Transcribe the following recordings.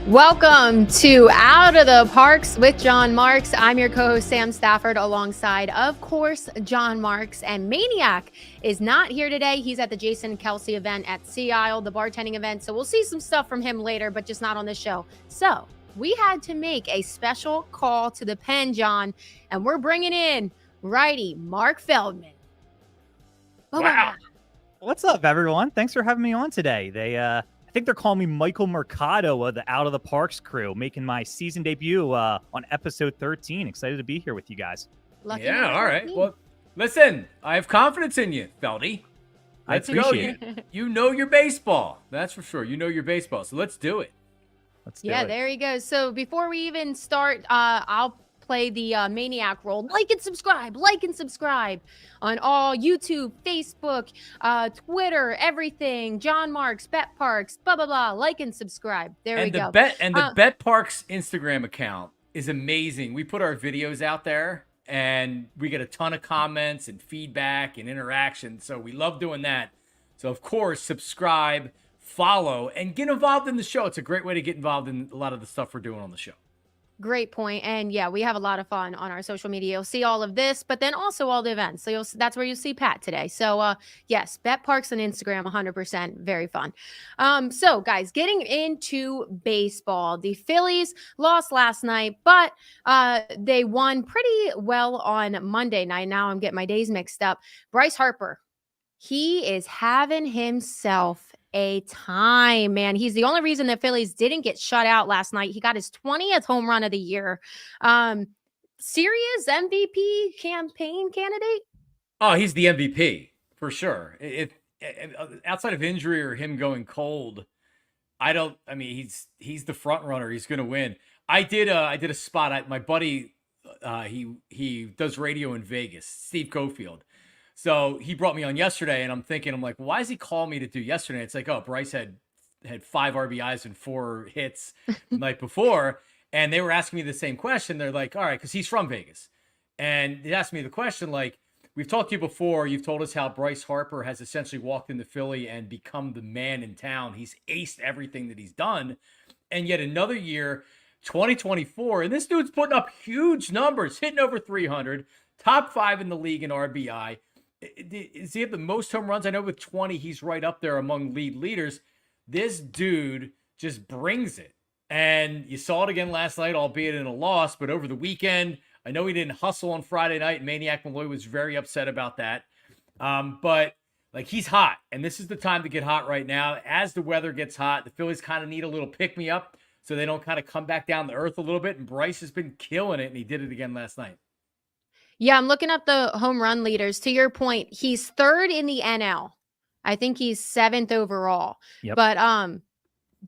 Welcome to Out of the Parx with John Marks. I'm your co-host Sam Stafford alongside, of course, John Marks. And Maniac is not here today. He's at the Jason Kelsey event at Sea Isle, the bartending event. So we'll see some stuff from him later, but just not on the show. So we had to make a special call to the pen, John, and we're bringing in righty Mark Feldman. Wow. What's up, everyone? Thanks for having me on today. I think they're calling me Michael Mercado of the Out of the Parx crew, making my season debut on episode 13. Excited to be here with you guys. Lucky yeah, all right. Well, listen, I have confidence in you, Feldy. Let's I appreciate go. You know your baseball. That's for sure. You know your baseball. So let's do it. Yeah, there you go. So before we even start, I'll play the Maniac role. Like and subscribe on all YouTube, Facebook, Twitter, everything. John Marks, Bet Parx, blah, blah, blah. Like and subscribe. There we go. The Bet Parx Instagram account is amazing. We put our videos out there and we get a ton of comments and feedback and interaction. So we love doing that. So, of course, subscribe, follow, and get involved in the show. It's a great way to get involved in a lot of the stuff we're doing on the show. Great point. And yeah, we have a lot of fun on our social media. You'll see all of this, but then also all the events. So that's where you'll see Pat today. So yes, Bet Parx on Instagram, 100%. Very fun. So guys, getting into baseball, the Phillies lost last night, but they won pretty well on Monday night. Now I'm getting my days mixed up. Bryce Harper, he is having himself a time, man. He's the only reason the Phillies didn't get shut out last night. He got his 20th home run of the year. Serious MVP campaign candidate? Oh, he's the MVP for sure. Outside of injury or him going cold, he's the front runner. He's going to win. I did a spot. My buddy, he does radio in Vegas, Steve Cofield. So he brought me on yesterday, and I'm like, why does he call me to do yesterday? It's like, oh, Bryce had 5 RBIs and 4 hits the night before, and they were asking me the same question. They're like, all right, because he's from Vegas, and they asked me the question like, we've talked to you before. You've told us how Bryce Harper has essentially walked into Philly and become the man in town. He's aced everything that he's done, and yet another year, 2024, and this dude's putting up huge numbers, hitting over 300, top 5 in the league in RBI. Does he have the most home runs? I know with 20, he's right up there among league leaders. This dude just brings it. And you saw it again last night, albeit in a loss, but over the weekend, I know he didn't hustle on Friday night. Maniac Malloy was very upset about that. But like, he's hot, and this is the time to get hot right now. As the weather gets hot, the Phillies kind of need a little pick-me-up so they don't kind of come back down to earth a little bit. And Bryce has been killing it, and he did it again last night. Yeah, I'm looking up the home run leaders. To your point, he's 3rd in the NL. I think he's 7th overall. Yep. But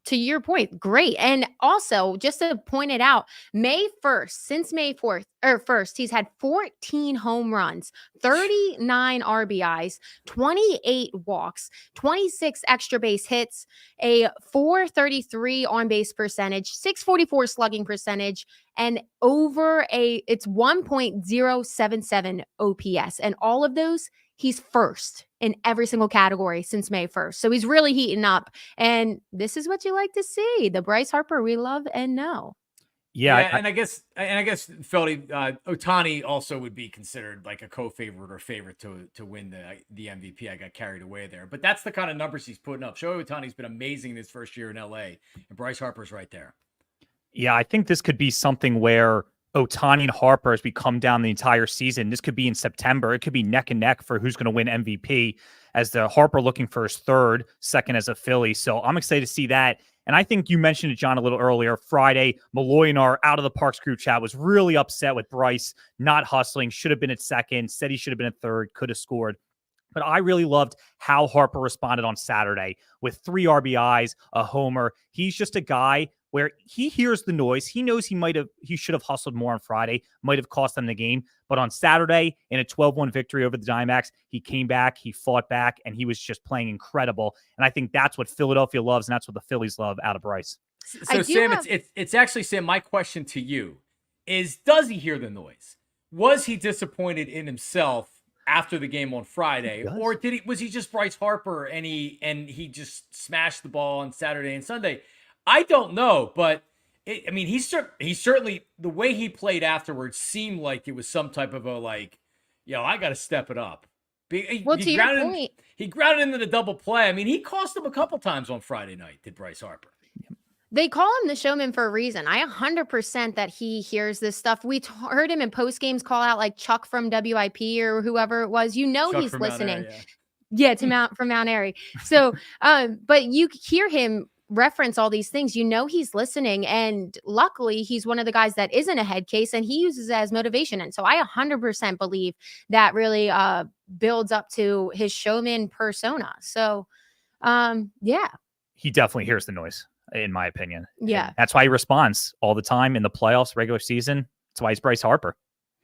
to your point, great. And also, just to point it out, May 1st, since May 1st, he's had 14 home runs, 39 RBIs, 28 walks, 26 extra base hits, a 433 on base percentage, 644 slugging percentage, and it's 1.077 OPS. And all of those, he's first in every single category since May 1st. So he's really heating up. And this is what you like to see. The Bryce Harper we love and know. Yeah, and I guess Feldy, Ohtani also would be considered like a co-favorite or favorite to win the MVP. I got carried away there. But that's the kind of numbers he's putting up. Shohei Ohtani's been amazing in his first year in LA, and Bryce Harper's right there. Yeah, I think this could be something where Ohtani and Harper, as we come down the entire season, this could be in September. It could be neck and neck for who's going to win MVP, as the Harper looking for his 3rd, 2nd as a Philly. So I'm excited to see that. And I think you mentioned it, John, a little earlier. Friday, Malloy in our Out of the Parx group chat was really upset with Bryce not hustling. Should have been at 2nd, said he should have been at 3rd, could have scored. But I really loved how Harper responded on Saturday with 3 RBIs, a homer. He's just a guy where he hears the noise. He knows he should have hustled more on Friday, might have cost them the game. But on Saturday, in a 12-1 victory over the Diamondbacks, he came back, he fought back, and he was just playing incredible. And I think that's what Philadelphia loves, and that's what the Phillies love out of Bryce. So, Sam, it's actually, Sam, my question to you is, does he hear the noise? Was he disappointed in himself after the game on Friday, or was he just Bryce Harper and he just smashed the ball on Saturday and Sunday? I don't know, but I mean, he certainly, the way he played afterwards seemed like it was some type of a like, I got to step it up. Well, to your point, He grounded into the double play. I mean, he cost him a couple times on Friday night. Did Bryce Harper? they call him the showman for a reason. I 100% that he hears this stuff. We heard him in post games call out like Chuck from WIP or whoever it was. Chuck He's from Mount listening. Airy, Yeah, from Mount Airy. So, but you hear him reference all these things. He's listening, and luckily, he's one of the guys that isn't a head case, and he uses it as motivation. And so, I 100% believe that really builds up to his showman persona. So, yeah, He definitely hears the noise, in my opinion. Yeah. And that's why he responds all the time in the playoffs, regular season. That's why he's Bryce Harper.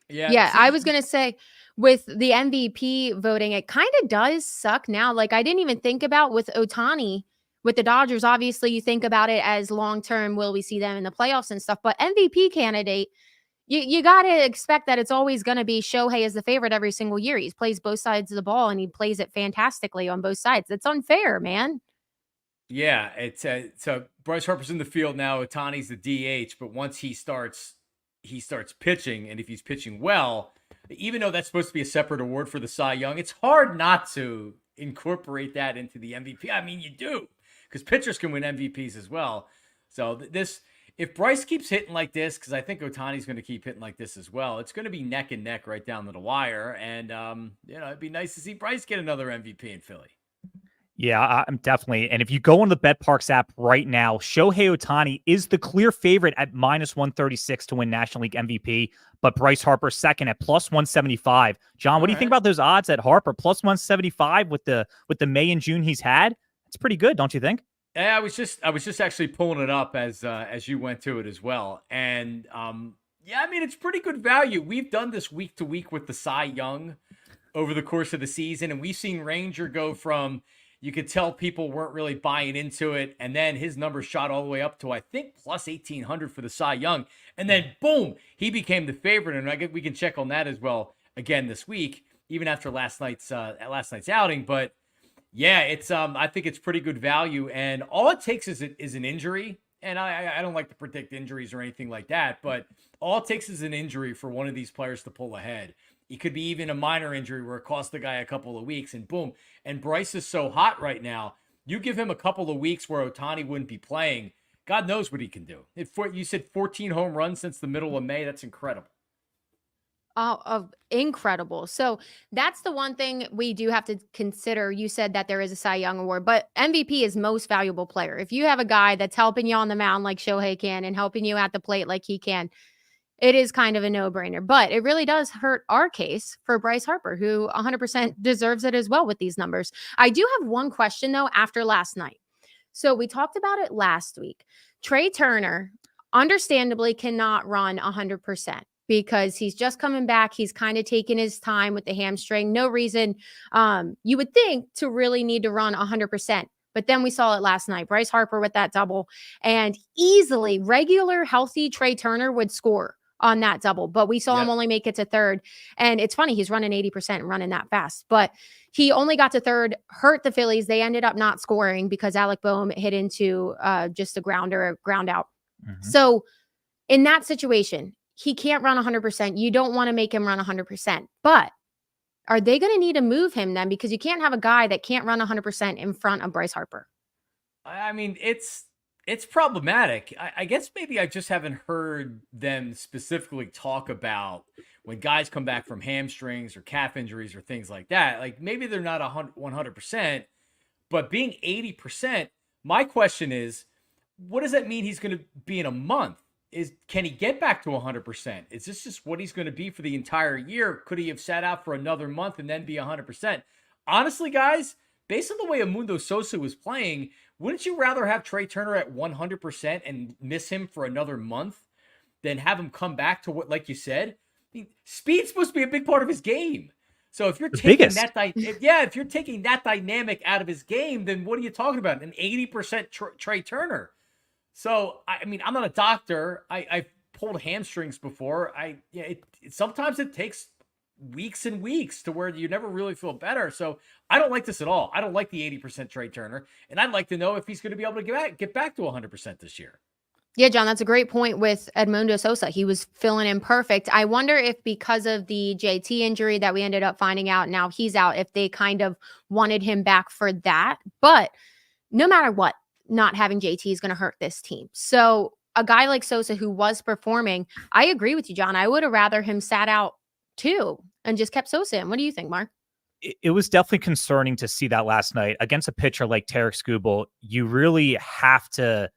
Yeah. I was going to say with the MVP voting, it kind of does suck now. Like, I didn't even think about with Ohtani, with the Dodgers. Obviously, you think about it as long term. Will we see them in the playoffs and stuff? But MVP candidate, you got to expect that it's always going to be Shohei as the favorite every single year. He plays both sides of the ball, and he plays it fantastically on both sides. It's unfair, man. Yeah, it's so Bryce Harper's in the field now. Otani's the DH, but once he starts pitching, and if he's pitching well, even though that's supposed to be a separate award for the Cy Young, it's hard not to incorporate that into the MVP. I mean, you do, because pitchers can win MVPs as well. So if Bryce keeps hitting like this, because I think Otani's going to keep hitting like this as well, it's going to be neck and neck right down to the wire. And it'd be nice to see Bryce get another MVP in Philly. Yeah, I'm definitely. And if you go on the BetParx app right now, Shohei Ohtani is the clear favorite at -136 to win National League MVP, but Bryce Harper second at +175. John, what do you think about those odds at Harper? +175 with the May and June he's had? It's pretty good, don't you think? Yeah, I was just actually pulling it up as you went to it as well. And yeah, I mean, it's pretty good value. We've done this week to week with the Cy Young over the course of the season, and we've seen Ranger go from, you could tell people weren't really buying into it, and then his numbers shot all the way up to, I think, plus 1,800 for the Cy Young, and then boom, he became the favorite. And I guess we can check on that as well again this week, even after last night's outing. But yeah, it's I think it's pretty good value, and all it takes is an injury. And I don't like to predict injuries or anything like that, but all it takes is an injury for one of these players to pull ahead. It could be even a minor injury where it costs the guy a couple of weeks, and boom. And Bryce is so hot right now. You give him a couple of weeks where Ohtani wouldn't be playing, God knows what he can do. You said 14 home runs since the middle of May. That's incredible. Incredible. So that's the one thing we do have to consider. You said that there is a Cy Young award, but MVP is most valuable player. If you have a guy that's helping you on the mound like Shohei can and helping you at the plate like he can, it is kind of a no-brainer. But it really does hurt our case for Bryce Harper, who 100% deserves it as well with these numbers. I do have one question, though, after last night. So we talked about it last week. Trea Turner, understandably, cannot run 100%. Because he's just coming back. He's kind of taking his time with the hamstring. No reason you would think to really need to run 100%. But then we saw it last night. Bryce Harper with that double. And easily, regular, healthy Trea Turner would score on that double. But we saw him only make it to third. And it's funny, he's running 80% and running that fast. But he only got to third, hurt the Phillies. They ended up not scoring because Alec Boehm hit into just a ground out. Mm-hmm. So in that situation, he can't run 100%. You don't want to make him run 100%. But are they going to need to move him then? Because you can't have a guy that can't run 100% in front of Bryce Harper. I mean, it's problematic. I guess maybe I just haven't heard them specifically talk about when guys come back from hamstrings or calf injuries or things like that. Like, maybe they're not 100%, but being 80%, my question is, what does that mean he's going to be in a month? Can he get back to 100%? Is this just what he's going to be for the entire year? Could he have sat out for another month and then be 100%? Honestly, guys, based on the way Amundo Sosa was playing, wouldn't you rather have Trea Turner at 100% and miss him for another month than have him come back to what, like you said? I mean, speed's supposed to be a big part of his game. So if you're taking if you're taking that dynamic out of his game, then what are you talking about? An 80% Trea Turner. So, I mean, I'm not a doctor. I've pulled hamstrings before. Sometimes it takes weeks and weeks to where you never really feel better. So I don't like this at all. I don't like the 80% Trea Turner, and I'd like to know if he's going to be able to get back to 100% this year. Yeah, John, that's a great point with Edmundo Sosa. He was filling in perfect. I wonder if because of the JT injury that we ended up finding out, now he's out, if they kind of wanted him back for that. But no matter what, not having JT is going to hurt this team. So a guy like Sosa who was performing, I agree with you, John. I would have rather him sat out too and just kept Sosa in. What do you think, Mark? It was definitely concerning to see that last night against a pitcher like Tarek Skubal. You really have to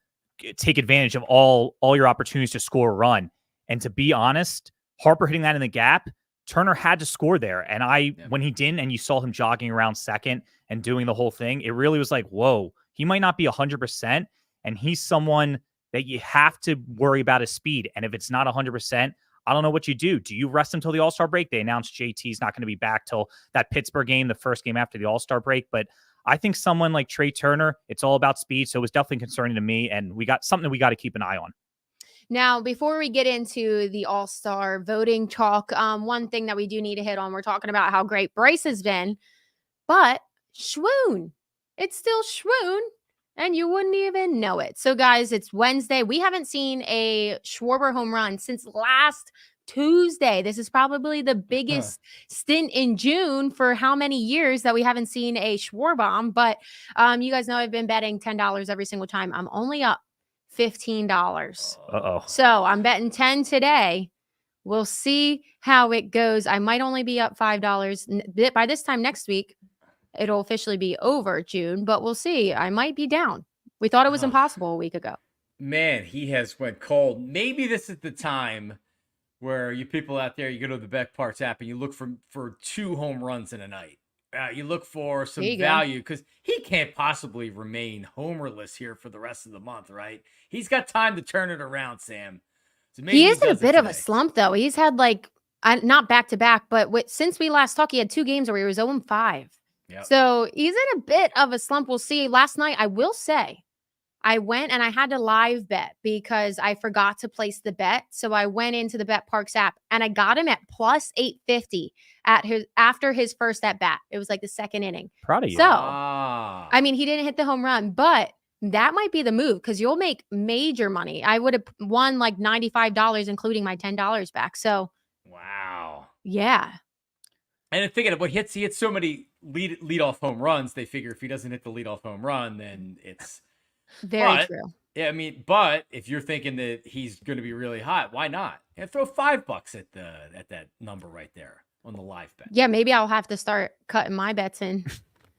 take advantage of all your opportunities to score a run. And to be honest, Harper hitting that in the gap, Turner had to score there. And when he didn't, and you saw him jogging around second and doing the whole thing, it really was like, whoa, he might not be 100%. And he's someone that you have to worry about his speed. And if it's not 100%, I don't know what you do. Do you rest him till the All-Star break? They announced JT's not going to be back till that Pittsburgh game, the first game after the All-Star break. But I think someone like Trea Turner, it's all about speed. So it was definitely concerning to me. And we got something we got to keep an eye on. Now, before we get into the All-Star voting talk, one thing that we do need to hit on, we're talking about how great Bryce has been, but Schwoon, it's still Schwoon, and you wouldn't even know it. So, guys, it's Wednesday. We haven't seen a Schwarber home run since last Tuesday. This is probably the biggest stint in June for how many years that we haven't seen a Schwarbomb. But you guys know I've been betting $10 every single time. I'm only up $15. Uh-oh. So I'm betting 10 today. We'll see how it goes. I might only be up $5. By this time next week, it'll officially be over June, but we'll see. I might be down. We thought it was impossible a week ago. Man, he has went cold. Maybe this is the time where you people out there, you go to the Parx app and you look for 2 home runs in a night. You look for some value because he can't possibly remain homerless here for the rest of the month, right? He's got time to turn it around, Sam. So maybe he is in a bit of a slump, though. He's had not back to back, but since we last talked, he had 2 games where he was 0-5. Yep. So he's in a bit of a slump. We'll see. Last night, I will say, I went and I had to live bet because I forgot to place the bet. So I went into the Parx app and I got him at plus 850 after his first at bat. It was like the second inning. Proud of you. So, I mean, he didn't hit the home run, but that might be the move because you'll make major money. I would have won like $95, including my $10 back. So, wow. Yeah. And thinking of what he hits so many leadoff home runs, they figure if he doesn't hit the leadoff home run, then it's very true. Yeah, I mean, but if you're thinking that he's going to be really hot, why not? And throw $5 at that number right there on the live bet. Yeah, maybe I'll have to start cutting my bets in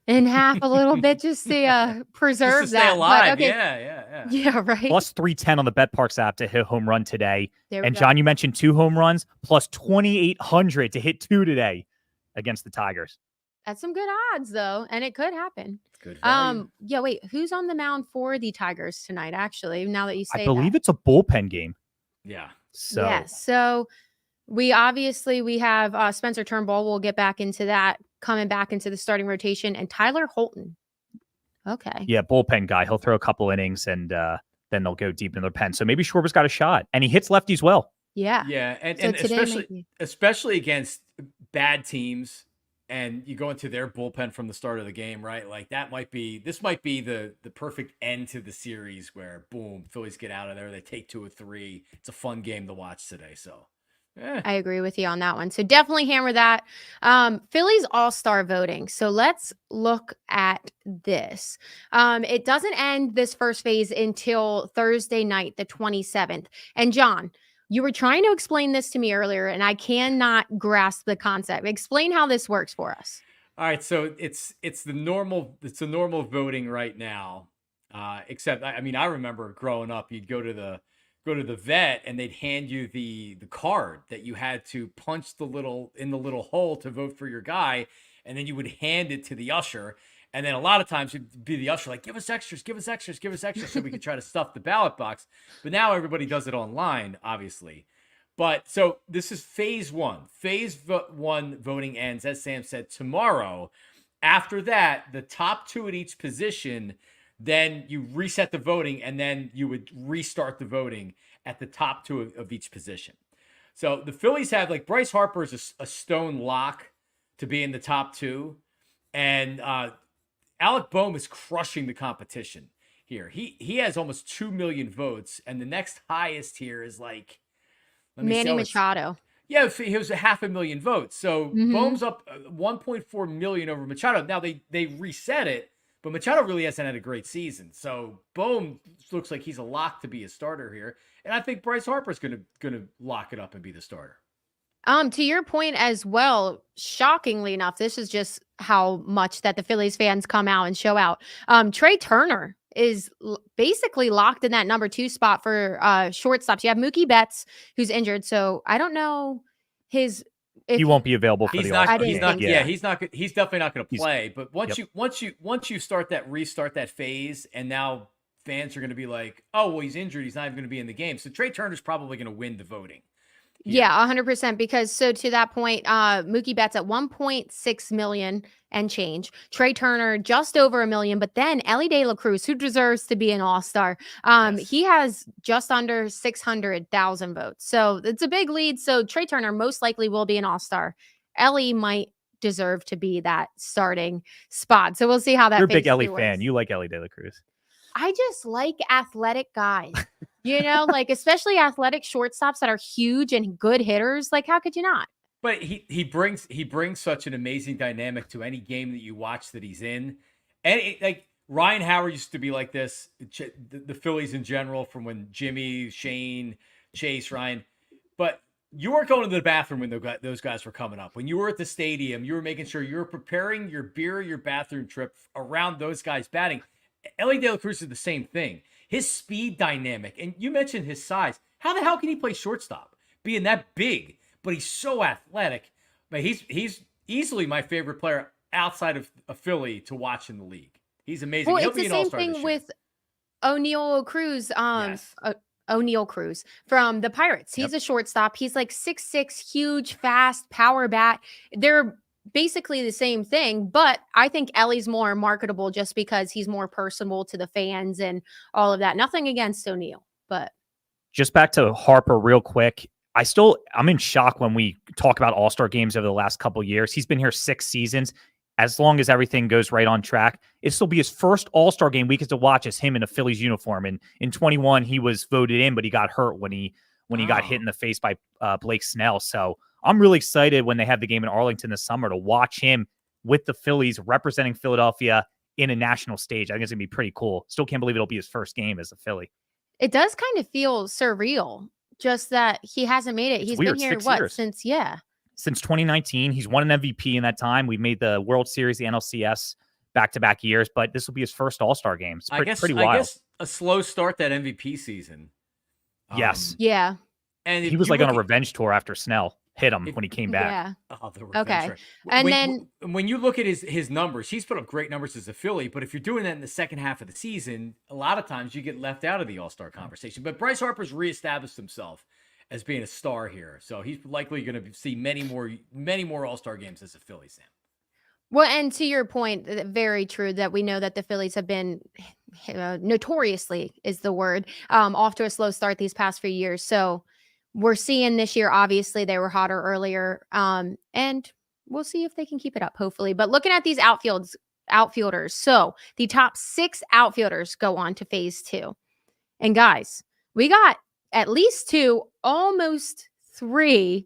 half a little bit just to preserve just to stay that. alive. But, okay. Yeah, right. Plus 310 on the Parx app to hit a home run today. And go. John, you mentioned 2 home runs, plus 2,800 to hit 2 today against the Tigers. That's some good odds, though, and it could happen. Good value. Yeah, wait, who's on the mound for the Tigers tonight, actually, now that you say I believe it's a bullpen game. Yeah. So we have Spencer Turnbull. We'll get back into that, coming back into the starting rotation, and Tyler Holton. Okay. Yeah, bullpen guy. He'll throw a couple innings, and then they'll go deep in their pen. So maybe Schwarber's got a shot, and he hits lefties well. Yeah. Yeah, and So especially against bad teams, and you go into their bullpen from the start of the game, right? Like this might be the perfect end to the series where boom, Phillies get out of there, they take 2 or 3. It's a fun game to watch today. So I agree with you on that one. So definitely hammer that. Phillies All-Star voting. So let's look at this. It doesn't end this first phase until Thursday night, the 27th. And John, you were trying to explain this to me earlier, and I cannot grasp the concept. Explain how this works for us. All right, so it's the normal voting right now. Except I mean, I remember growing up, you'd go to the vet and they'd hand you the card that you had to punch in the little hole to vote for your guy, and then you would hand it to the usher. And then a lot of times it'd be the usher like, give us extras, so we could try to stuff the ballot box. But now everybody does it online, obviously. But so this is phase 1. Phase 1 voting ends, as Sam said, tomorrow. After that, the top 2 at each position, then you reset the voting, and then you would restart the voting at the top 2 of each position. So the Phillies have like Bryce Harper is a stone lock to be in the top 2. And Alec Boehm is crushing the competition here. He has almost 2 million votes. And the next highest here is like, let me see. Manny Machado. Yeah, he was a 500,000 votes. So Boehm's up 1.4 million over Machado. Now they reset it, but Machado really hasn't had a great season. So Boehm looks like he's a lock to be a starter here. And I think Bryce Harper's gonna lock it up and be the starter. To your point as well, shockingly enough, this is just how much that the Phillies fans come out and show out. Trea Turner is basically locked in that number 2 spot for shortstops. You have Mookie Betts, who's injured, so I don't know if he won't be available for the All-Star game. He's not. He's definitely not going to play. But once you restart that phase, and now fans are going to be like, oh well, he's injured. He's not even going to be in the game. So Trea Turner's probably going to win the voting. Yeah, 100%. Because so to that point, Mookie Betts at 1.6 million and change. Trea Turner just over 1 million, but then Elly De La Cruz, who deserves to be an all-star, he has just under 600,000 votes. So it's a big lead. So Trea Turner most likely will be an all-star. Elly might deserve to be that starting spot. So we'll see how that. You're a big Elly fan. You like Elly De La Cruz. I just like athletic guys. Like especially athletic shortstops that are huge and good hitters. Like, how could you not? But he brings such an amazing dynamic to any game that you watch that he's in. And like Ryan Howard used to be like this, the Phillies in general, from when Jimmy, Shane, Chase, Ryan. But you weren't going to the bathroom when those guys were coming up. When you were at the stadium, you were making sure you were preparing your beer, your bathroom trip around those guys batting. Elly De La Cruz is the same thing. His speed dynamic, and you mentioned his size. How the hell can he play shortstop, being that big? But he's so athletic. But he's easily my favorite player outside of a Philly to watch in the league. He's amazing. Well, He'll it's be the an same all-star thing with O'Neal Cruz. Yes. O'Neal Cruz from the Pirates. He's a shortstop. He's like 6'6", huge, fast, power bat. They're basically the same thing, but I think Elly's more marketable just because he's more personable to the fans and all of that. Nothing against O'Neal, but just back to Harper real quick. I'm in shock when we talk about all-star games over the last couple of years. He's been here 6 seasons. As long as everything goes right on track, it'll be his first all-star game we get to watch as him in a Phillies uniform. And in 21, he was voted in, but he got hurt when he got hit in the face by Blake Snell. So I'm really excited when they have the game in Arlington this summer to watch him with the Phillies representing Philadelphia in a national stage. I think it's going to be pretty cool. Still can't believe it'll be his first game as a Philly. It does kind of feel surreal just that he hasn't made it. He's been here, since 2019. He's won an MVP in that time. We've made the World Series, the NLCS back-to-back years, but this will be his first all-star game. It's pretty wild. I guess a slow start that MVP season. Yes. Yeah. And he was like on a revenge tour after Snell hit him when he came back. Yeah. Oh, the revenge tour. And when you look at his numbers, he's put up great numbers as a Philly, but if you're doing that in the second half of the season, a lot of times you get left out of the all-star conversation. But Bryce Harper's reestablished himself as being a star here. So he's likely going to see many more all-star games as a Philly, Sam. Well, and to your point, very true that we know that the Phillies have been notoriously is the word off to a slow start these past few years. So we're seeing this year, obviously they were hotter earlier, and we'll see if they can keep it up, hopefully. But looking at these outfielders, so the top 6 outfielders go on to phase 2. And guys, we got at least 2, almost 3.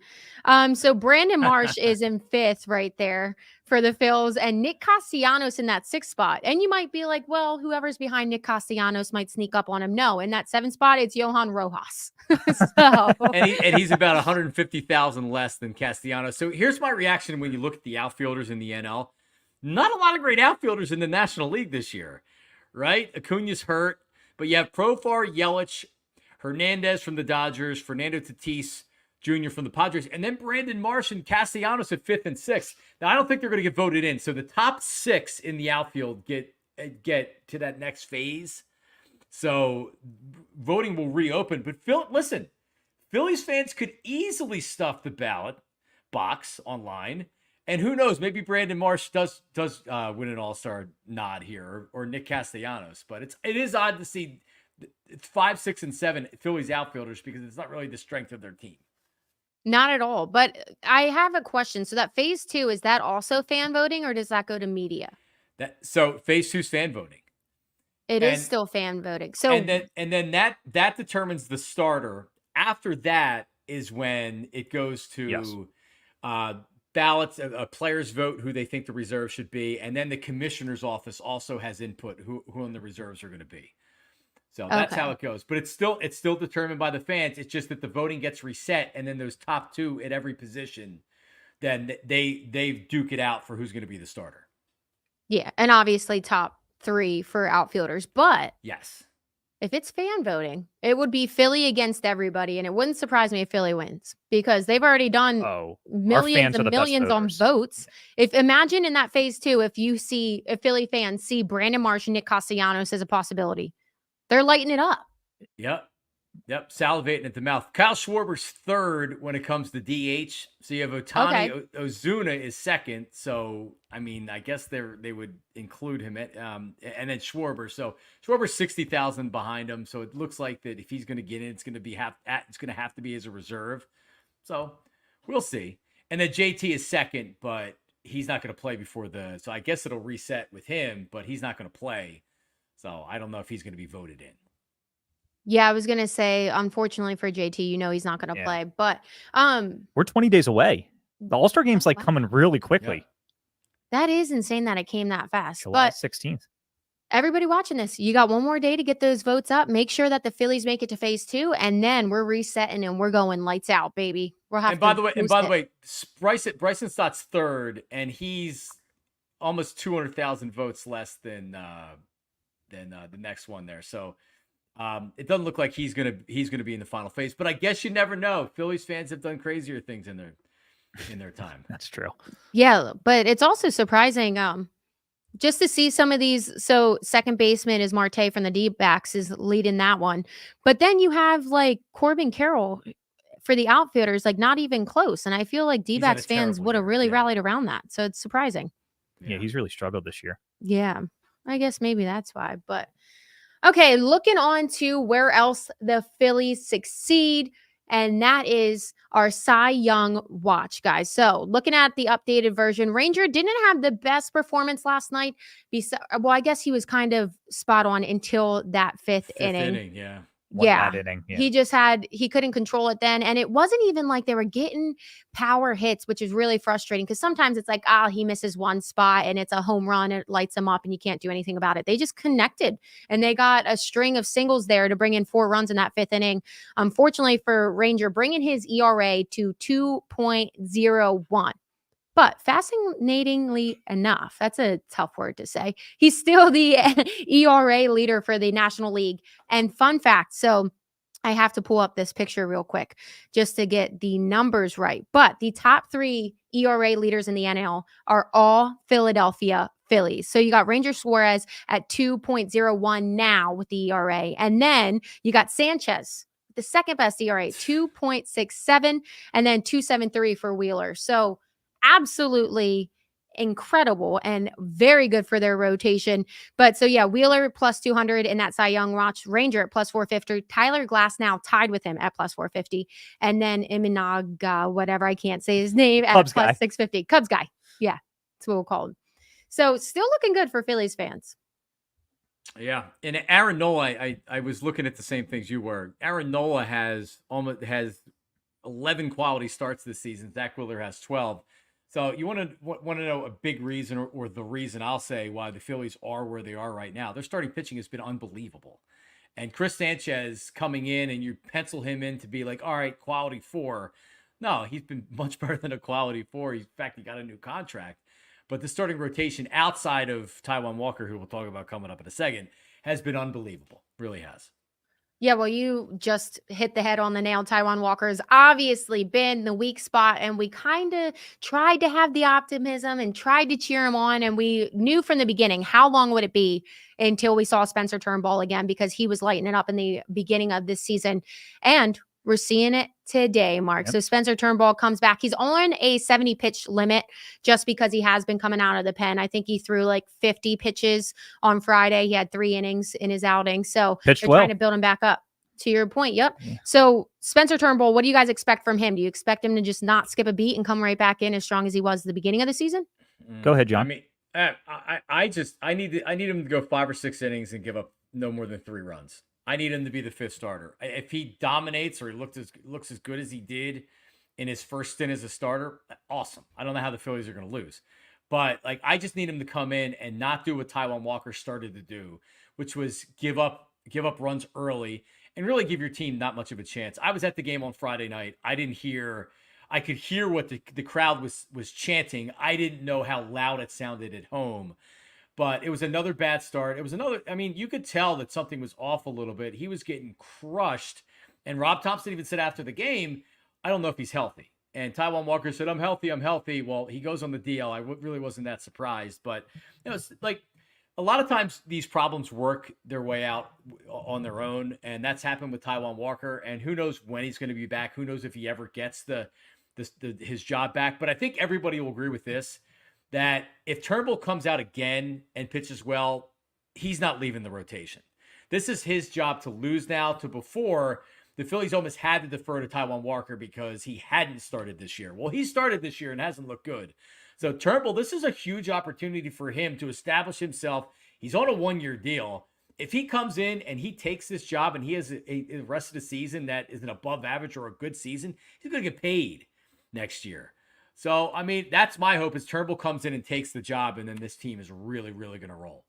So Brandon Marsh is in 5th right there for the Phils, and Nick Castellanos in that 6th spot. And you might be like, well, whoever's behind Nick Castellanos might sneak up on him. No, in that 7th spot, it's Johan Rojas. and he's about 150,000 less than Castellanos. So here's my reaction when you look at the outfielders in the NL. Not a lot of great outfielders in the National League this year, right? Acuna's hurt, but you have Profar, Yelich, Hernandez from the Dodgers, Fernando Tatis Jr. from the Padres, and then Brandon Marsh and Castellanos at 5th and 6th. Now, I don't think they're going to get voted in. So the top 6 in the outfield get to that next phase. So voting will reopen. But listen, Phillies fans could easily stuff the ballot box online. And who knows, maybe Brandon Marsh does win an all-star nod here, or Nick Castellanos. But it is odd to see it's 5, 6, and 7 Phillies outfielders because it's not really the strength of their team. Not at all. But I have a question. So that phase 2, is that also fan voting or does that go to media? So phase 2's fan voting. It is And still fan voting. So then that determines the starter. After that is when it goes to ballots, a player's vote who they think the reserve should be, and then the commissioner's office also has input who on the reserves are going to be. So that's how it goes. But it's still determined by the fans. It's just that the voting gets reset, and then those top 2 at every position, then they duke it out for who's going to be the starter. yeah, and obviously top 3 for outfielders. But Yes. if it's fan voting, it would be Philly against everybody, and it wouldn't surprise me if Philly wins because they've already done millions and millions on votes. Imagine in that phase 2, if Philly fans see Brandon Marsh and Nick Castellanos as a possibility, they're lighting it up. Yep, salivating at the mouth. Kyle Schwarber's third when it comes to DH. So you have Ohtani. Okay. Ozuna is second. So, I mean, I guess they would include him at, and then Schwarber. So Schwarber's 60,000 behind him. So it looks like that if he's going to get in, it's going to have to be as a reserve. So we'll see. And then JT is second, but he's not going to play so I guess it'll reset with him, but he's not going to play. So I don't know if he's going to be voted in. Yeah, I was going to say, unfortunately for JT, he's not going to play, but we're 20 days away. The All-Star game's coming really quickly. That is insane that it came that fast. July 16th. Everybody watching this, you got one more day to get those votes up. Make sure that the Phillies make it to phase 2, and then we're resetting and we're going lights out, baby. By the way, Bryson Stott's third, and he's almost 200,000 votes less than the next one there. So it doesn't look like he's gonna be in the final phase. But I guess you never know. Phillies fans have done crazier things in their time. That's true. Yeah, but it's also surprising. Just to see some of these. So second baseman is Marte from the D-backs is leading that one. But then you have Corbin Carroll for the outfielders, not even close. And I feel like D-backs fans would have really rallied around that. So it's surprising. Yeah, he's really struggled this year. Yeah, I guess maybe that's why. But okay, looking on to where else the Phillies succeed. And that is our Cy Young watch, guys. So looking at the updated version, Ranger didn't have the best performance last night. Well, I guess he was kind of spot on until that fifth inning. Yeah. Yeah. He couldn't control it then. And it wasn't even like they were getting power hits, which is really frustrating because sometimes it's he misses one spot and it's a home run. It lights him up and you can't do anything about it. They just connected and they got a string of singles there to bring in 4 runs in that 5th inning. Unfortunately for Ranger, bringing his ERA to 2.01. But fascinatingly enough, that's a tough word to say, he's still the ERA leader for the National League. And fun fact, so I have to pull up this picture real quick just to get the numbers right. But the top 3 ERA leaders in the NL are all Philadelphia Phillies. So you got Ranger Suarez at 2.01 now with the ERA. And then you got Sanchez, the second best ERA, 2.67, and then 2.73 for Wheeler. So absolutely incredible and very good for their rotation. But so yeah, Wheeler plus 200 in that Cy Young watch, Ranger at plus 450, Tyler Glass now tied with him at plus 450, and then Iminaga, whatever, I can't say his name, at Cubs plus guy. 650. Cubs guy. Yeah, that's what we'll call him. So still looking good for Phillies fans. Yeah. And Aaron Nola, I was looking at the same things you were. Aaron Nola has 11 quality starts this season. Zach Wheeler has 12. So you want to know a big reason or the reason I'll say why the Phillies are where they are right now. Their starting pitching has been unbelievable. And Chris Sanchez coming in and you pencil him in to be all right, quality 4. No, he's been much better than a quality 4. In fact, he got a new contract. But the starting rotation outside of Taijuan Walker, who we'll talk about coming up in a second, has been unbelievable. Really has. Yeah, well, you just hit the head on the nail. Taijuan Walker has obviously been the weak spot, and we kind of tried to have the optimism and tried to cheer him on, and we knew from the beginning how long would it be until we saw Spencer Turnbull again because he was lighting it up in the beginning of this season, and we're seeing it today, Mark. Yep. So Spencer Turnbull comes back. He's on a 70-pitch limit just because he has been coming out of the pen. I think he threw 50 pitches on Friday. He had 3 innings in his outing. So they're trying to build him back up. To your point, yep. Yeah. So Spencer Turnbull, what do you guys expect from him? Do you expect him to just not skip a beat and come right back in as strong as he was at the beginning of the season? Go ahead, John. I mean, I need him to go 5 or 6 innings and give up no more than 3 runs. I need him to be the 5th starter. If he dominates or he looks as good as he did in his first stint as a starter, awesome. I don't know how the Phillies are going to lose, but like I just need him to come in and not do what Taijuan Walker started to do, which was give up runs early and really give your team not much of a chance. I was at the game on Friday night. I could hear what the crowd was chanting. I didn't know how loud it sounded at home, but it was another bad start. I mean, you could tell that something was off a little bit. He was getting crushed. And Rob Thompson even said after the game, I don't know if he's healthy. And Taijuan Walker said, I'm healthy. Well, he goes on the DL. I really wasn't that surprised, but it's like a lot of times these problems work their way out on their own. And that's happened with Taijuan Walker. And who knows when he's going to be back? Who knows if he ever gets his job back? But I think everybody will agree with this, that if Turnbull comes out again and pitches well, he's not leaving the rotation. This is his job to lose now. To before, the Phillies almost had to defer to Taijuan Walker because he hadn't started this year. Well, he started this year and hasn't looked good. So Turnbull, this is a huge opportunity for him to establish himself. He's on a 1-year deal. If he comes in and he takes this job and he has a rest of the season that is an above average or a good season, he's going to get paid next year. So, I mean, that's my hope is Turnbull comes in and takes the job, and then this team is really, really going to roll.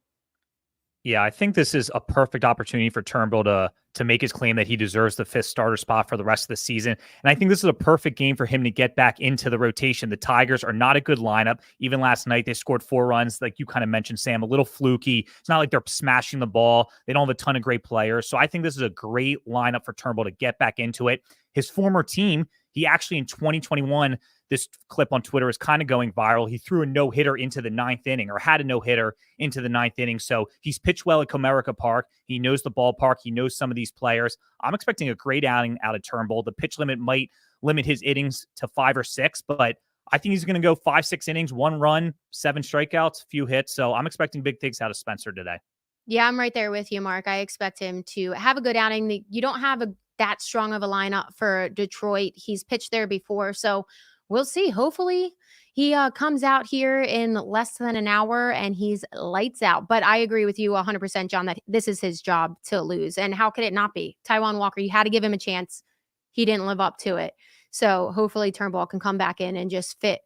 Yeah, I think this is a perfect opportunity for Turnbull to make his claim that he deserves the 5th starter spot for the rest of the season. And I think this is a perfect game for him to get back into the rotation. The Tigers are not a good lineup. Even last night, they scored 4 runs, like you kind of mentioned, Sam, a little fluky. It's not like they're smashing the ball. They don't have a ton of great players. So I think this is a great lineup for Turnbull to get back into it. His former team, he actually in 2021, this clip on Twitter is kind of going viral. He threw a no-hitter into the 9th inning, or had a no-hitter into the 9th inning. So he's pitched well at Comerica Park. He knows the ballpark. He knows some of these players. I'm expecting a great outing out of Turnbull. The pitch limit might limit his innings to 5 or 6, but I think he's going to go 5-6 innings, 1 run, 7 strikeouts, few hits. So I'm expecting big things out of Spencer today. Yeah, I'm right there with you, Mark. I expect him to have a good outing. You don't have that strong of a lineup for Detroit. He's pitched there before, so we'll see. Hopefully he comes out here in less than an hour and he's lights out. But I agree with you 100%, John, that this is his job to lose. And how could it not be? Taijuan Walker, you had to give him a chance. He didn't live up to it. So hopefully Turnbull can come back in and just fit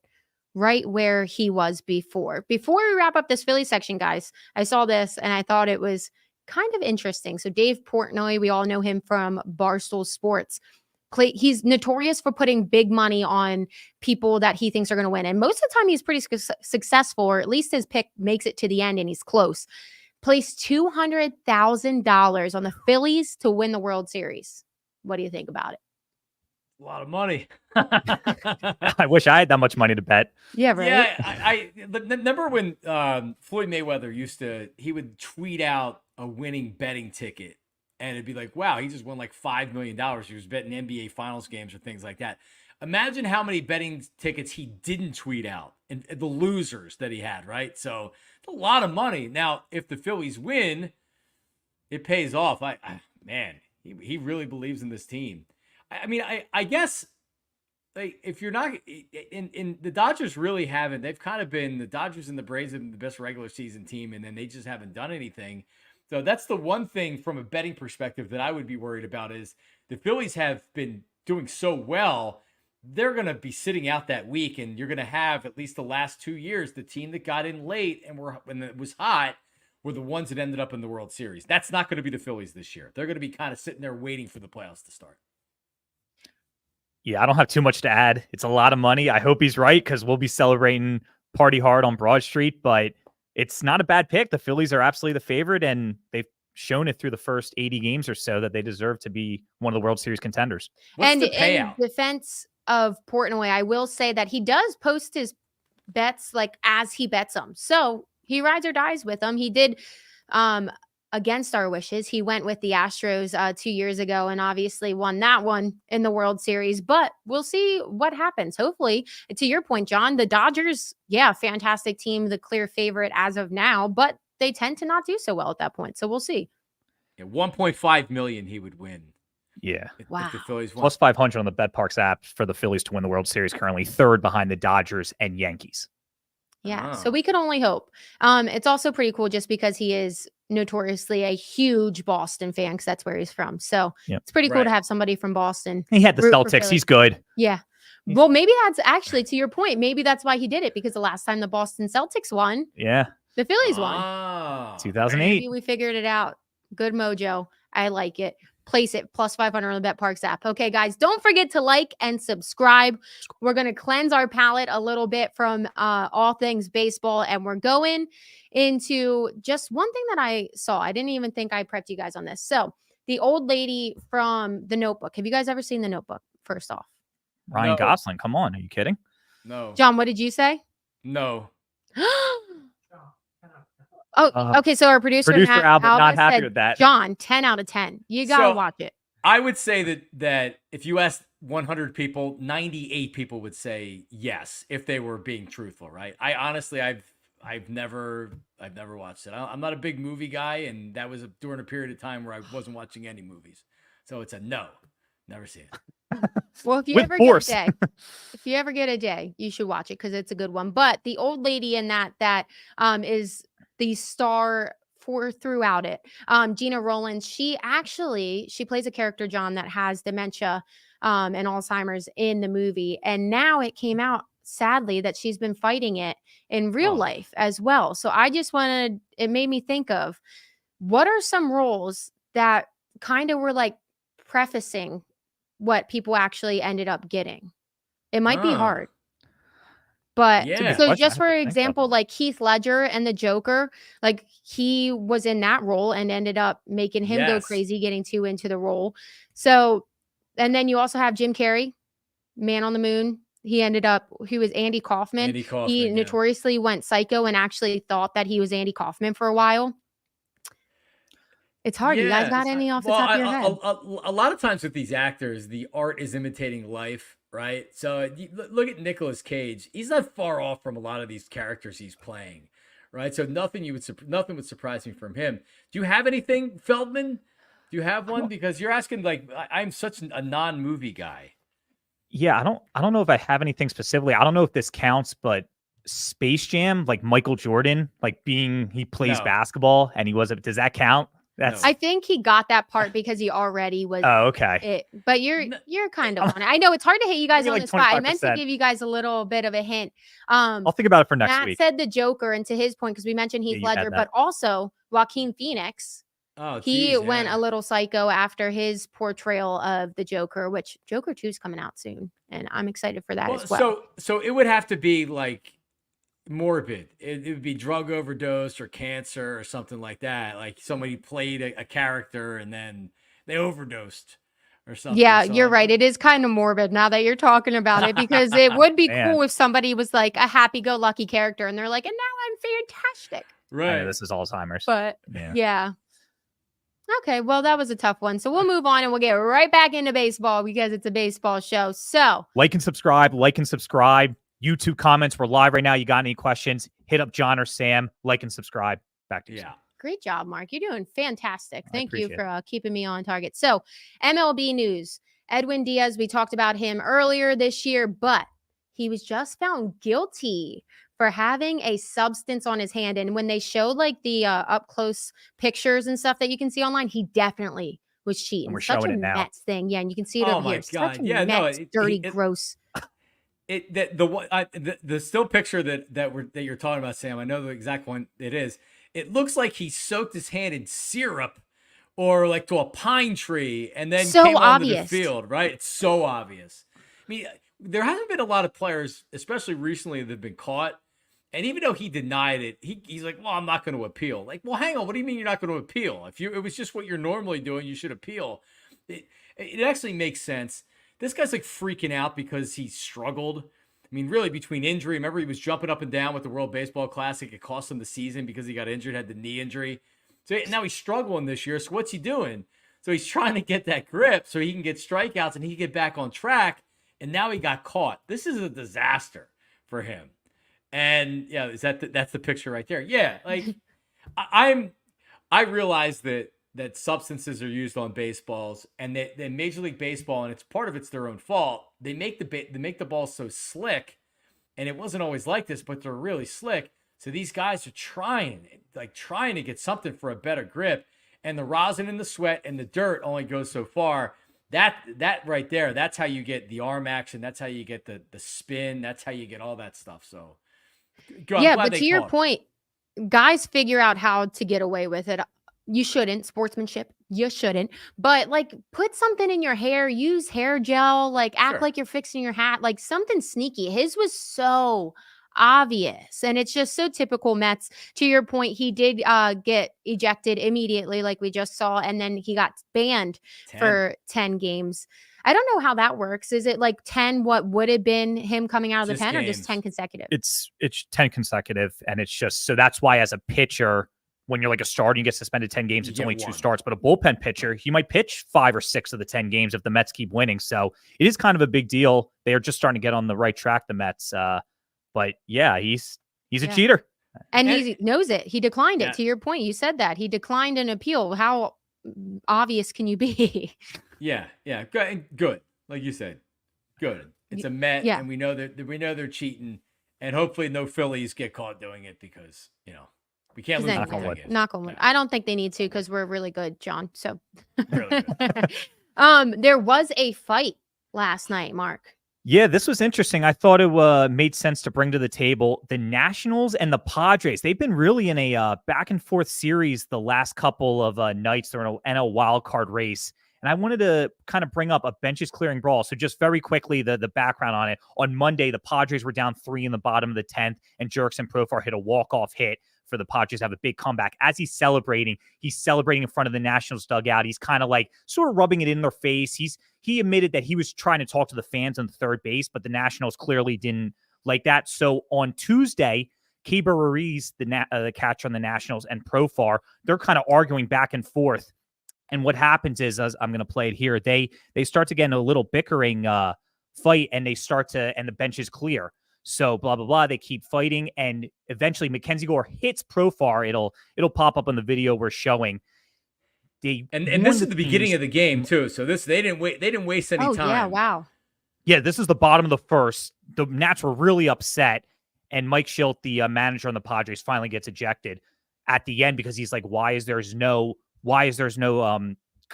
right where he was before. Before we wrap up this Philly section, guys, I saw this and I thought it was kind of interesting. So Dave Portnoy, we all know him from Barstool Sports. He's notorious for putting big money on people that he thinks are going to win. And most of the time he's pretty successful, or at least his pick makes it to the end and he's close. Placed $200,000 on the Phillies to win the World Series. What do you think about it? A lot of money. I wish I had that much money to bet. Yeah, right. Yeah, remember when Floyd Mayweather he would tweet out a winning betting ticket. And it'd be like, wow, he just won like $5 million. He was betting NBA Finals games or things like that. Imagine how many betting tickets he didn't tweet out and the losers that he had, right? So it's a lot of money. Now, if the Phillies win, it pays off. Man, he really believes in this team. I mean, I guess like if you're not in the Dodgers really haven't. They've kind of been the Dodgers and the Braves have been the best regular season team, and then they just haven't done anything. So that's the one thing from a betting perspective that I would be worried about is the Phillies have been doing so well. They're going to be sitting out that week, and you're going to have at least the last 2 years, the team that got in late and when it was hot were the ones that ended up in the World Series. That's not going to be the Phillies this year. They're going to be kind of sitting there waiting for the playoffs to start. Yeah, I don't have too much to add. It's a lot of money. I hope he's right because we'll be celebrating Party Hard on Broad Street, but it's not a bad pick. The Phillies are absolutely the favorite, and they've shown it through the first 80 games or so that they deserve to be one of the World Series contenders. What's the payout? In defense of Portnoy, I will say that he does post his bets like as he bets them. So he rides or dies with them. He did against our wishes. He went with the Astros 2 years ago and obviously won that one in the World Series, but we'll see what happens. Hopefully, to your point, John, the Dodgers, yeah, fantastic team, the clear favorite as of now, but they tend to not do so well at that point. So we'll see. Yeah, $1.5 million he would win Yeah. If Wow. the Phillies won. Plus 500 on the Parx app for the Phillies to win the World Series, currently third behind the Dodgers and Yankees. Yeah. Oh. So we could only hope. It's also pretty cool just because he is notoriously a huge Boston fan because that's where he's from. So Yep. it's pretty cool Right. to have somebody from Boston. He had the root for Celtics. Philly. He's good. Yeah. Well, maybe that's actually to your point. Maybe that's why he did it, because the last time the Boston Celtics won, Yeah. the Phillies won. Ah, 2008. Maybe we figured it out. Good mojo. I like it. Place it plus 500 on the Parx app. Okay, guys, don't forget to like and subscribe. We're going to cleanse our palate a little bit from all things baseball, and we're going into just one thing that I saw. I didn't even think I prepped you guys on this. So the old lady from The Notebook. Have you guys ever seen The Notebook, first off? Ryan No. Gosling. Come on. Are you kidding? No. John, what did you say? No. Oh, okay. So our producer Albert, not happy said, with that. John, 10 out of 10. You got to So- watch it. I would say that if you asked 100 people, 98 people would say yes if they were being truthful, right? I honestly, I've never watched it. I'm not a big movie guy, and that was during a period of time where I wasn't watching any movies. So it's a no. Never see it. Well, if you With ever force. get a day, if you ever get a day, you should watch it because it's a good one. But the old lady in that is the star for throughout it. Gina Rowlands, she plays a character, John, that has dementia and Alzheimer's in the movie. And now it came out, sadly, that she's been fighting it in real life as well. So it made me think of what are some roles that kind of were like prefacing what people actually ended up getting. It might be hard. But Yeah. so Question I just have for to think of example, it. like Heath Ledger and the Joker, like he was in that role and ended up making him go Yes. crazy, getting too into the role. So, and then you also have Jim Carrey, Man on the Moon. He was Andy Kaufman. Andy Kaufman, He yeah. notoriously went psycho and actually thought that he was Andy Kaufman for a while. It's hard. You guys got any off the top of your head? A lot of times with these actors, the art is imitating life, right? So look at Nicolas Cage. He's not far off from a lot of these characters he's playing, right? So nothing would surprise me from him. Do you have anything, Feldman? Do you have one? Because you're asking, like, I'm such a non-movie guy. Yeah, I don't know if I have anything specifically. I don't know if this counts, but Space Jam, like Michael Jordan, like he plays No. basketball and does that count? That's No. I think he got that part because he already was Oh, okay. it. But you're kind of on it. I know it's hard to hit you guys Maybe on like the spot. I meant to 25%. give you guys a little bit of a hint. I'll think about it for next Matt week. said the Joker, and to his point, because we mentioned Heath you had Ledger, that. but also Joaquin Phoenix. Oh, He geez, went yeah. a little psycho after his portrayal of the Joker, which Joker 2 is coming out soon, and I'm excited for that as well. So it would have to be like morbid. It would be drug overdose or cancer or something like that. Like somebody played a character and then they overdosed or something. Yeah, So you're right. It is kind of morbid now that you're talking about it, because it would be Man. cool if somebody was like a happy-go-lucky character and they're like, and now I'm fantastic. I Right. know this is Alzheimer's. But Yeah. yeah. Okay, well, that was a tough one. So we'll move on and we'll get right back into baseball because it's a baseball show. So Like and subscribe. YouTube comments. We're live right now. You got any questions? Hit up Jon or Sam. Like and subscribe. Back to you. Yeah. Sam. great job, Mark. You're doing fantastic. I Thank you appreciate for keeping me on target. So MLB news. Edwin Diaz, we talked about him earlier this year, but he was just found guilty for having a substance on his hand. And when they showed like the up close pictures and stuff that you can see online, he definitely was cheating. we're Such showing a it now. Mets thing. Yeah. And you can see it Oh over my here. Such God. a Yeah, no, Mets, dirty, gross. The still picture that you're talking about, Sam, I know the exact one it is. It looks like he soaked his hand in syrup or like to a pine tree and then So came onto the obvious. field, right? It's so obvious. I mean, there hasn't been a lot of players, especially recently, that have been caught. And even though he denied it, he's like, well, I'm not going to appeal. Like, well, hang on. What do you mean you're not going to appeal? It was just what you're normally doing, you should appeal. It actually makes sense. This guy's like freaking out because he struggled. I mean, really between injury. Remember, he was jumping up and down with the World Baseball Classic. It cost him the season because he got injured, had the knee injury. So now he's struggling this year. So what's he doing? So he's trying to get that grip so he can get strikeouts and he can get back on track. And now he got caught. This is a disaster for him. And yeah, that's the picture right there. Yeah, like I realize that that substances are used on baseballs, and they Major League Baseball, and it's part of it's their own fault. They make the ball so slick, and it wasn't always like this, but they're really slick. So these guys are trying to get something for a better grip, and the rosin and the sweat and the dirt only goes so far. That right there, that's how you get the arm action. That's how you get the spin. That's how you get all that stuff. So, yeah, but to your point, guys figure out how to get away with it. You shouldn't. Sportsmanship, you shouldn't. But like, put something in your hair, use hair gel, like act like you're fixing your hat, like something sneaky. His was so obvious, and it's just so typical Mets. To your point, he did get ejected immediately, like we just saw, and then he got banned for 10 games. I don't know how that works. Is it like 10 what would have been him coming out of the pen, or just 10 consecutive? It's 10 consecutive, and it's just so that's why as a pitcher, when you're like a starter, you get suspended 10 games. It's only 2 starts, but a bullpen pitcher, he might pitch 5 or 6 of the 10 games if the Mets keep winning. So it is kind of a big deal. They are just starting to get on the right track, the Mets. But yeah, he's a cheater. And he knows it. He declined it. To your point, you said that. He declined an appeal. How obvious can you be? Yeah. Good. Like you said, good. It's a Met, and we know they're cheating, and hopefully no Phillies get caught doing it because, we can't lose. Knock on wood. I don't think they need to because we're really good, John. So really good. There was a fight last night, Mark. Yeah, this was interesting. I thought it made sense to bring to the table the Nationals and the Padres. They've been really in a back and forth series the last couple of nights. They're in a wild card race. And I wanted to kind of bring up a benches clearing brawl. So just very quickly, the background on it. On Monday, the Padres were down 3 in the bottom of the 10th, and Jurickson Profar hit a walk-off hit for the Padres to have a big comeback. As he's celebrating in front of the Nationals dugout. He's kind of like sort of rubbing it in their face. He admitted that he was trying to talk to the fans on third base, but the Nationals clearly didn't like that. So on Tuesday, Keibert Ruiz, the catcher on the Nationals, and Profar, they're kind of arguing back and forth. And what happens is, as I'm going to play it here, they start to get in a little bickering fight, and and the bench is clear. So blah, blah, blah. They keep fighting. And eventually Mackenzie Gore hits Profar. It'll pop up on the video we're showing. And this is the beginning of the game too. So they didn't waste any time. Yeah, wow. Yeah, this is the bottom of the first. The Nats were really upset. And Mike Schilt, the manager on the Padres, finally gets ejected at the end because he's like, why is there's no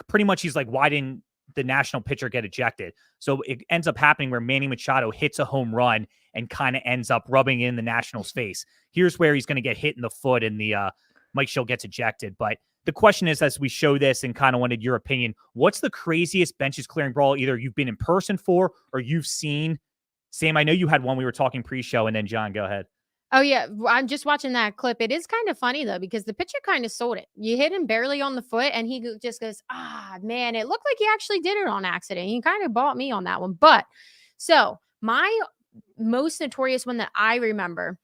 pretty much he's like, why didn't the national pitcher get ejected? So it ends up happening where Manny Machado hits a home run and kind of ends up rubbing in the Nationals' face. Here's where he's going to get hit in the foot, and the Mike Schilt gets ejected. But the question is, as we show this and kind of wanted your opinion, what's the craziest benches clearing brawl either you've been in person for or you've seen? Sam, I know you had one we were talking pre-show, and then John, go ahead. Oh, yeah. I'm just watching that clip. It is kind of funny, though, because the pitcher kind of sold it. You hit him barely on the foot, and he just goes, man, it looked like he actually did it on accident. He kind of bought me on that one. But so my most notorious one that I remember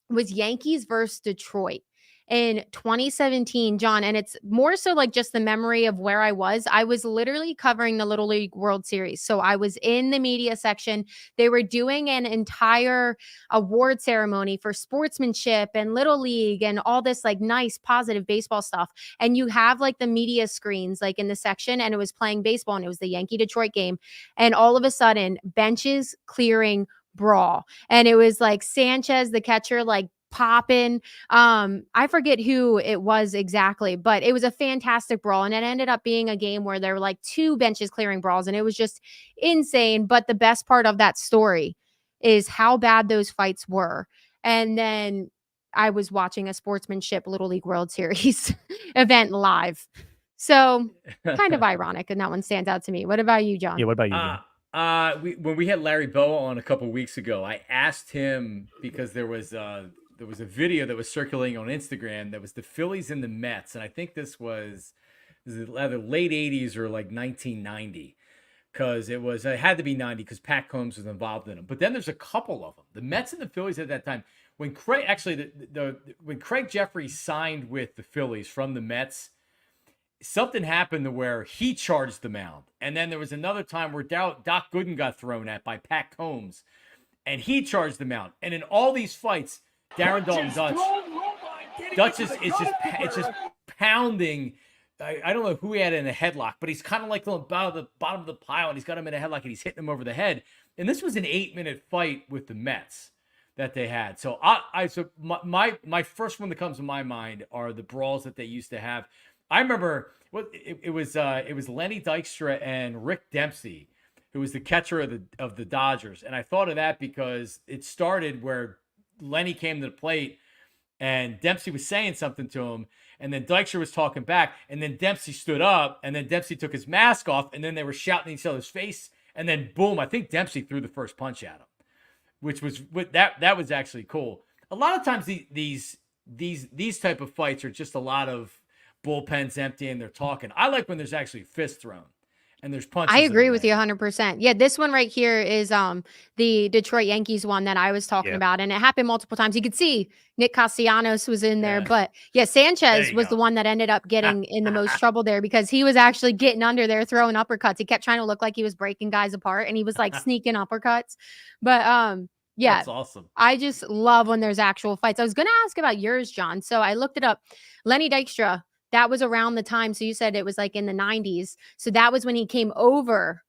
was Yankees versus Detroit in 2017, John. And it's more so like just the memory of where I was. I was literally covering the Little League World Series. So I was in the media section. They were doing an entire award ceremony for sportsmanship and Little League and all this like nice, positive baseball stuff. And you have like the media screens like in the section, and it was playing baseball, and it was the Yankee Detroit game. And all of a sudden, benches clearing brawl. And it was like Sanchez, the catcher, like popping. I forget who it was exactly, but it was a fantastic brawl, and it ended up being a game where there were like 2 benches clearing brawls, and it was just insane. But the best part of that story is how bad those fights were. And then I was watching a sportsmanship Little League World Series event live. So kind of ironic, and that one stands out to me. What about you, John? Yeah, what about you, John? When we had Larry Boa on a couple weeks ago, I asked him because there was a video that was circulating on Instagram that was the Phillies and the Mets, and I think this was either late 80s or like 1990, because it had to be 90 because Pat Combs was involved in them. But then there's a couple of them, the Mets and the Phillies at that time. When Craig when Craig Jeffries signed with the Phillies from the Mets, something happened to where he charged the mound. And then there was another time where Doc Gooden got thrown at by Pat Combs, and he charged the mound. And in all these fights, Darren Dalton Dutch is just pounding I don't know who he had in a headlock, but he's kind of like the bottom of the pile, and he's got him in a headlock, and he's hitting him over the head. And this was an 8-minute fight with the Mets that they had. So so my first one that comes to my mind are the brawls that they used to have. I remember it was Lenny Dykstra and Rick Dempsey, who was the catcher of the Dodgers. And I thought of that because it started where Lenny came to the plate and Dempsey was saying something to him, and then Dykstra was talking back, and then Dempsey stood up, and then Dempsey took his mask off, and then they were shouting in each other's face, and then boom, I think Dempsey threw the first punch at him, which was that was actually cool. A lot of times these type of fights are just a lot of bullpens empty and they're talking. I like when there's actually fists thrown and there's punches. I agree with you 100%. Yeah, this one right here is the Detroit Yankees one that I was talking about, and it happened multiple times. You could see Nick Castellanos was in there, but yeah, Sanchez was the one that ended up getting in the most trouble there because he was actually getting under there throwing uppercuts. He kept trying to look like he was breaking guys apart, and he was like sneaking uppercuts. But yeah, that's awesome. I just love when there's actual fights. I was going to ask about yours, John. So I looked it up. Lenny Dykstra. That was around the time. So you said it was like in the 90s. So that was when he came over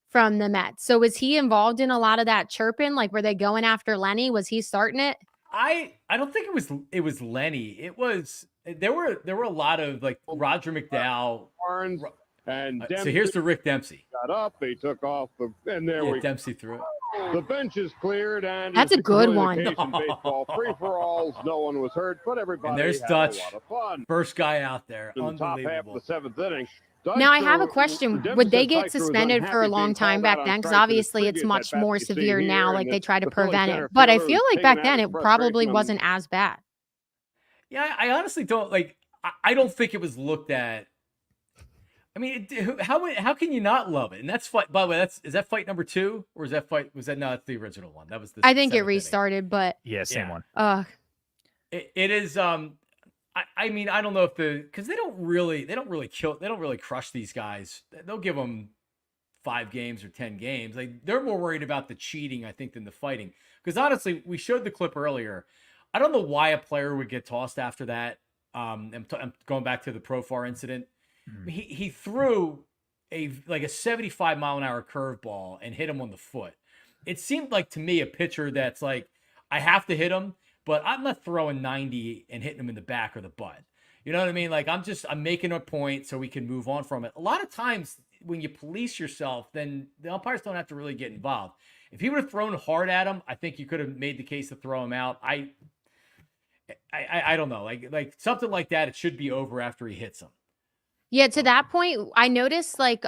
from the Mets. So was he involved in a lot of that chirping? Like, were they going after Lenny? Was he starting it? I don't think it was Lenny. There were a lot of like Roger McDowell. And so here's the Rick Dempsey. Got up, they took off, and there we Dempsey threw it. The bench is cleared, and that's a good one. Baseball free-for-alls, no one was hurt, but everybody and there's had Dutch, a lot of fun. First guy out there, in the top half of the seventh inning. Now I have a question. Would they get suspended for a long time back then? Because obviously it's much more severe now, like they try to prevent it. But I feel like back then it probably wasn't as bad. Yeah, I honestly don't like. I don't think it was looked at. I mean, how can you not love it? And that's fight. By the way, is that fight number 2, or is that fight? Was that not the original one? That was the. I think it restarted, but yeah, same one. It is. I mean, I don't know if because they don't really crush these guys. They'll give them 5 games or 10 games. Like they're more worried about the cheating, I think, than the fighting. Because honestly, we showed the clip earlier. I don't know why a player would get tossed after that. I'm going back to the Profar incident. He threw a 75-mile-an-hour curveball and hit him on the foot. It seemed like to me a pitcher that's like, I have to hit him, but I'm not throwing 90 and hitting him in the back or the butt. You know what I mean? Like I'm making a point so we can move on from it. A lot of times when you police yourself, then the umpires don't have to really get involved. If he would have thrown hard at him, I think you could have made the case to throw him out. I don't know. Like something like that, it should be over after he hits him. Yeah, to that point, I noticed like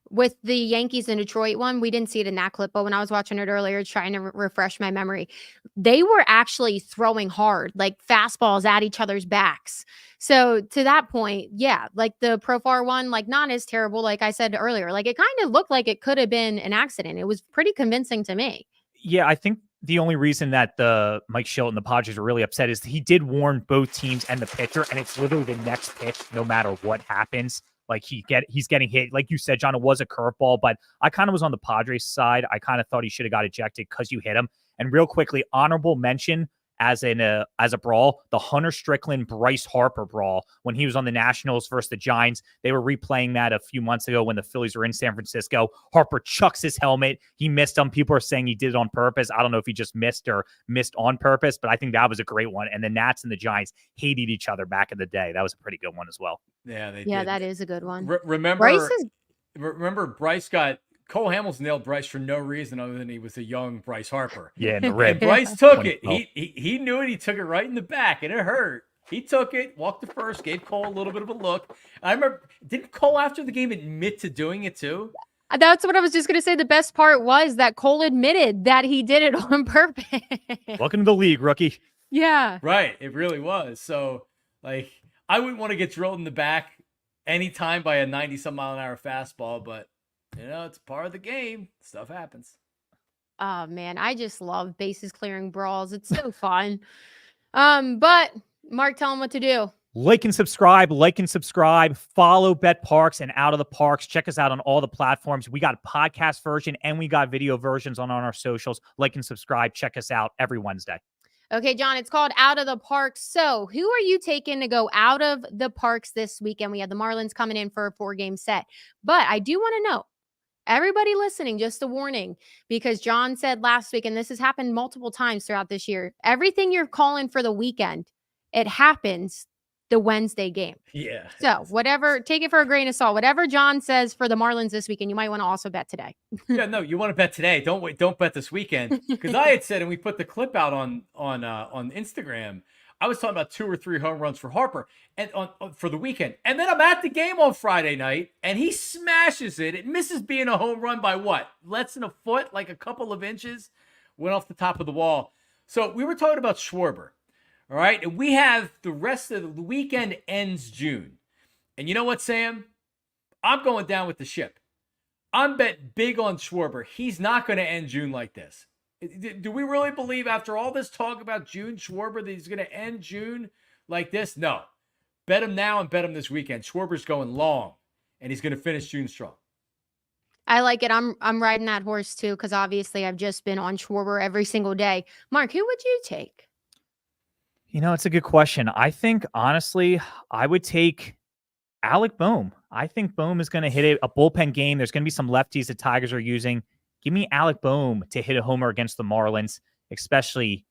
with the Yankees and Detroit one, we didn't see it in that clip, but when I was watching it earlier, trying to refresh my memory, they were actually throwing hard, like fastballs at each other's backs. So to that point, yeah, like the Profar one, like not as terrible, like I said earlier, like it kind of looked like it could have been an accident. It was pretty convincing to me. Yeah, I think the only reason that the Mike Shilton and the Padres are really upset is he did warn both teams and the pitcher, and it's literally the next pitch, no matter what happens. Like he's getting hit. Like you said, John, it was a curveball, but I kind of was on the Padres side. I kind of thought he should have got ejected because you hit him. And real quickly, honorable mention as a brawl, the Hunter Strickland Bryce Harper brawl when he was on the Nationals versus the Giants. They were replaying that a few months ago when the Phillies were in San Francisco. Harper chucks his helmet. He missed him. People are saying he did it on purpose. I don't know if he just missed or missed on purpose, but I think that was a great one. And the Nats and the Giants hated each other back in the day. That was a pretty good one as well. Yeah, they yeah, did. That is a good one. Remember Bryce got Cole Hamels nailed Bryce for no reason other than he was a young Bryce Harper. Yeah, in the rib. And Bryce took it. He knew it. He took it right in the back, and it hurt. He took it, walked to first, gave Cole a little bit of a look. I remember, didn't Cole after the game admit to doing it too? That's what I was just going to say. The best part was that Cole admitted that he did it on purpose. Welcome to the league, rookie. Yeah. Right. It really was. So, like, I wouldn't want to get drilled in the back anytime by a 90-some-mile-an-hour fastball, but you know, it's part of the game. Stuff happens. Oh man, I just love bases clearing brawls. It's so fun. But Mark, tell them what to do. Like and subscribe. Follow Bet Parx and Out of the Parks. Check us out on all the platforms. We got a podcast version and we got video versions on our socials. Like and subscribe. Check us out every Wednesday. Okay, John, it's called Out of the Park. So, who are you taking to go out of the parks this weekend? We have the Marlins coming in for a 4-game set. But I do want to know, everybody listening, just a warning, because John said last week, and this has happened multiple times throughout this year, everything you're calling for the weekend, it happens the Wednesday game. Yeah. So, whatever, take it for a grain of salt. Whatever John says for the Marlins this weekend, you might want to also bet today. Yeah, no, you want to bet today. Don't wait. Don't bet this weekend. Because I had said, and we put the clip out on Instagram. I was talking about 2 or 3 home runs for Harper and for the weekend. And then I'm at the game on Friday night, and he smashes it. It misses being a home run by what? Less than a foot, like a couple of inches. Went off the top of the wall. So we were talking about Schwarber. All right. And we have the rest of the weekend ends June. And you know what, Sam? I'm going down with the ship. I'm bet big on Schwarber. He's not going to end June like this. Do we really believe after all this talk about June, Schwarber, that he's going to end June like this? No. Bet him now and bet him this weekend. Schwarber's going long, and he's going to finish June strong. I like it. I'm riding that horse too, because obviously I've just been on Schwarber every single day. Mark, who would you take? You know, it's a good question. I think, honestly, I would take Alec Bohm. I think Bohm is going to hit a bullpen game. There's going to be some lefties the Tigers are using. Give me Alec Bohm to hit a homer against the Marlins, especially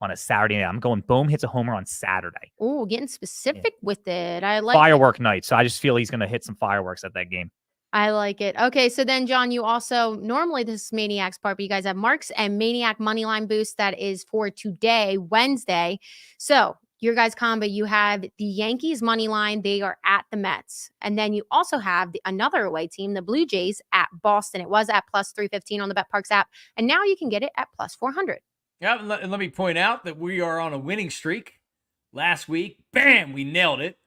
on a Saturday night. I'm going Bohm hits a homer on Saturday. Oh, getting specific with it. I like firework night. So I just feel he's going to hit some fireworks at that game. I like it. Okay, so then, John, you also, normally this is Maniac's part, but you guys have Mark's and Maniac Moneyline Boost that is for today, Wednesday. So your guys' combo, you have the Yankees money line. They are at the Mets. And then you also have another away team, the Blue Jays, at Boston. It was at plus 315 on the Parx app. And now you can get it at plus 400. Yeah, and let me point out that we are on a winning streak. Last week, bam, we nailed it.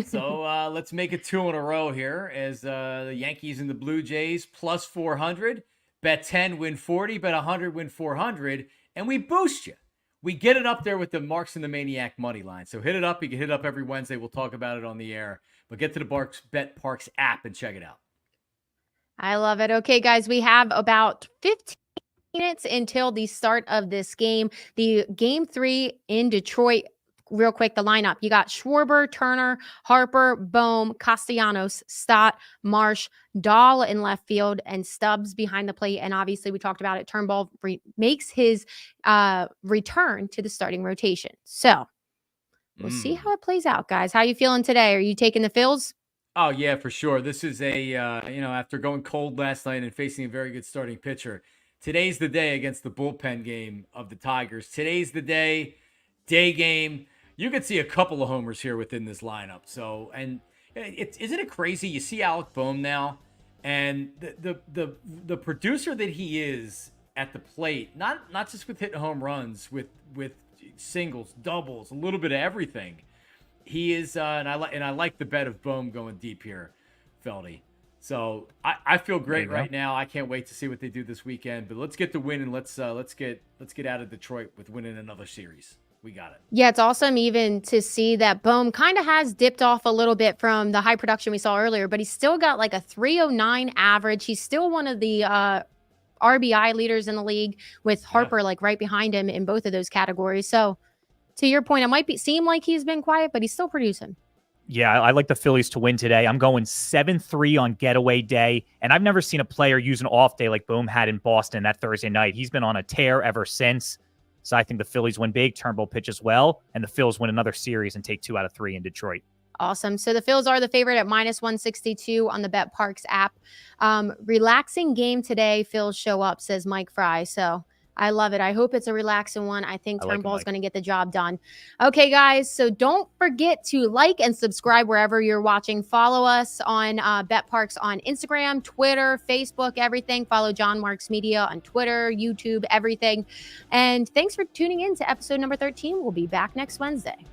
So let's make it 2 in a row here as the Yankees and the Blue Jays plus 400. Bet 10, win 40. Bet 100, win 400. And we boost you. We get it up there with the Marks and the Maniac money line. So hit it up. You can hit it up every Wednesday. We'll talk about it on the air. But get to the Parx app and check it out. I love it. Okay, guys, we have about 15 minutes until the start of this game. The game 3 in Detroit. Real quick, the lineup. You got Schwarber, Turner, Harper, Bohm, Castellanos, Stott, Marsh, Dahl in left field, and Stubbs behind the plate. And obviously, we talked about it. Turnbull makes his return to the starting rotation. So we'll see how it plays out, guys. How you feeling today? Are you taking the Phils? Oh, yeah, for sure. This is a, after going cold last night and facing a very good starting pitcher, today's the day against the bullpen game of the Tigers. Today's the day game. You could see a couple of homers here within this lineup. So, and isn't it crazy? You see Alec Bohm now, and the producer that he is at the plate, not just with hitting home runs, with singles, doubles, a little bit of everything. He is, and I like the bet of Bohm going deep here, Feldy. So I feel great right now. I can't wait to see what they do this weekend. But let's get the win and let's get out of Detroit with winning another series. We got it. Yeah, it's awesome even to see that Bohm kind of has dipped off a little bit from the high production we saw earlier, but he's still got like a 309 average. He's still one of the RBI leaders in the league with Harper like right behind him in both of those categories. So to your point, it might seem like he's been quiet, but he's still producing. Yeah, I like the Phillies to win today. I'm going 7-3 on getaway day, and I've never seen a player use an off day like Bohm had in Boston that Thursday night. He's been on a tear ever since. So I think the Phillies win big, Turnbull pitches well, and the Phils win another series and take 2 out of 3 in Detroit. Awesome. So the Phils are the favorite at minus 162 on the Parx app. Relaxing game today. Phils show up, says Mike Fry. So I love it. I hope it's a relaxing one. I think Turnbull is going to get the job done. Okay, guys. So don't forget to like and subscribe wherever you're watching. Follow us on Parx on Instagram, Twitter, Facebook, everything. Follow John Marks Media on Twitter, YouTube, everything. And thanks for tuning in to episode number 13. We'll be back next Wednesday.